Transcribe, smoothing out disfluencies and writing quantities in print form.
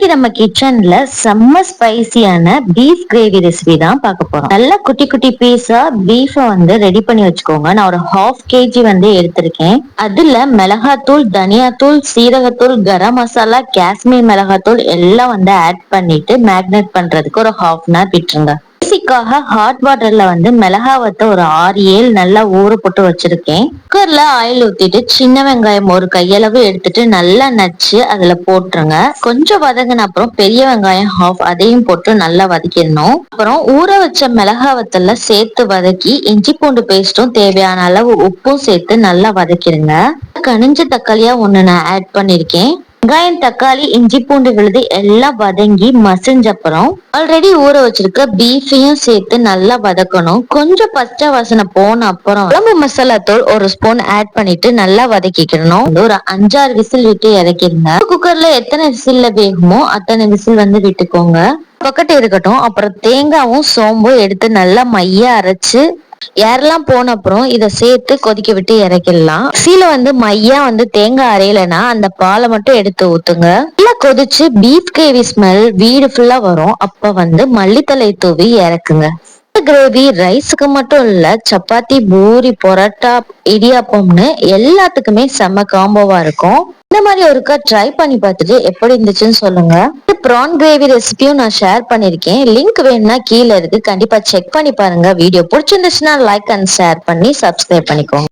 இன்னைக்கு நம்ம கிச்சன்ல செம்ம ஸ்பைசியான பீஃப் கிரேவி ரெசிபி தான் பார்க்க போறோம். நல்லா குட்டி குட்டி பீஸா பீஃப வந்து ரெடி பண்ணி வச்சுக்கோங்க. நான் ஒரு 1/2 kg வந்து எடுத்திருக்கேன். அதுல மிளகாத்தூள், தனியாத்தூள், சீரகத்தூள், கரம் மசாலா, காஷ்மீர் மிளகாத்தூள் எல்லாம் வந்து ஆட் பண்ணிட்டு மேரினேட் பண்றதுக்கு ஒரு 1/2 hour விட்டுருங்க. பேசிக்காக ஹாட் வாட்டர்ல வந்து மிளகாவத்தை ஒரு 6-7 நல்லா ஊற போட்டு வச்சிருக்கேன். குக்கர்ல ஆயில் ஊத்திட்டு சின்ன வெங்காயம் ஒரு கையளவு எடுத்துட்டு நல்லா நச்சு அதுல போட்டுருங்க. கொஞ்சம் வதங்கின அப்புறம் பெரிய வெங்காயம் 1/2 அதையும் போட்டு நல்லா வதக்கிடணும். அப்புறம் ஊற வச்ச மிளகாவத்துல சேர்த்து வதக்கி இஞ்சி பூண்டு பேஸ்டும் தேவையான அளவு உப்பும் சேர்த்து நல்லா வதக்கிடுங்க. கனிஞ்ச தக்காளியா ஒண்ணு நான் ஆட் பண்ணிருக்கேன். வெங்காயம், தக்காளி, இஞ்சி பூண்டு விழுது எல்லாம் வதங்கி மசிஞ்ச அப்புறம் ஆல்ரெடி ஊற வச்சிருக்க பீஃபையும் சேர்த்து நல்லா வதக்கணும். கொஞ்சம் பச்சை வாசனை போன அப்புறம் குழம்பு மசாலா தூள் ஒரு ஸ்பூன் ஆட் பண்ணிட்டு நல்லா வதக்கிக்கணும். ஒரு 5-6 விசில் விட்டு இறக்கிடுங்க. குக்கர்ல எத்தனை விசில்ல வேகுமோ அத்தனை விசில் வந்து விட்டுக்கோங்க. பக்கத்து இருக்கட்டும். அப்புறம் தேங்காவும் சோம்பும் எடுத்து நல்லா மைய அரைச்சு ஏரெல்லாம் போன அப்புறம் இதை சேர்த்து கொதிக்க விட்டு இறக்கிடலாம். சீல வந்து மையா வந்து தேங்காய் அரையலைன்னா அந்த பாலை மட்டும் எடுத்து ஊத்துங்க. நல்லா கொதிச்சு பீஃப் கிரேவி ஸ்மெல் வீடு ஃபுல்லா வரும். அப்ப வந்து மல்லித்தலை தூவி இறக்குங்க. கிரேவி ரைஸுக்கு மட்டும் இல்ல, சப்பாத்தி, பூரி, பொரோட்டா, இடியாப்பம்னு எல்லாத்துக்குமே செம்ம காம்போவா இருக்கும். இந்த மாதிரி ஒருக்கா ட்ரை பண்ணி பார்த்துட்டு எப்படி இருந்துச்சுன்னு சொல்லுங்க. ப்ரான் கிரேவி ரெசிபியும் நான் ஷேர் பண்ணிருக்கேன். லிங்க் வேணும்னா கீழே இருக்கு, கண்டிப்பா செக் பண்ணி பாருங்க. வீடியோ பிடிச்சிருந்துச்சுன்னா லைக் அண்ட் ஷேர் பண்ணி சப்ஸ்கிரைப் பண்ணிக்கோங்க.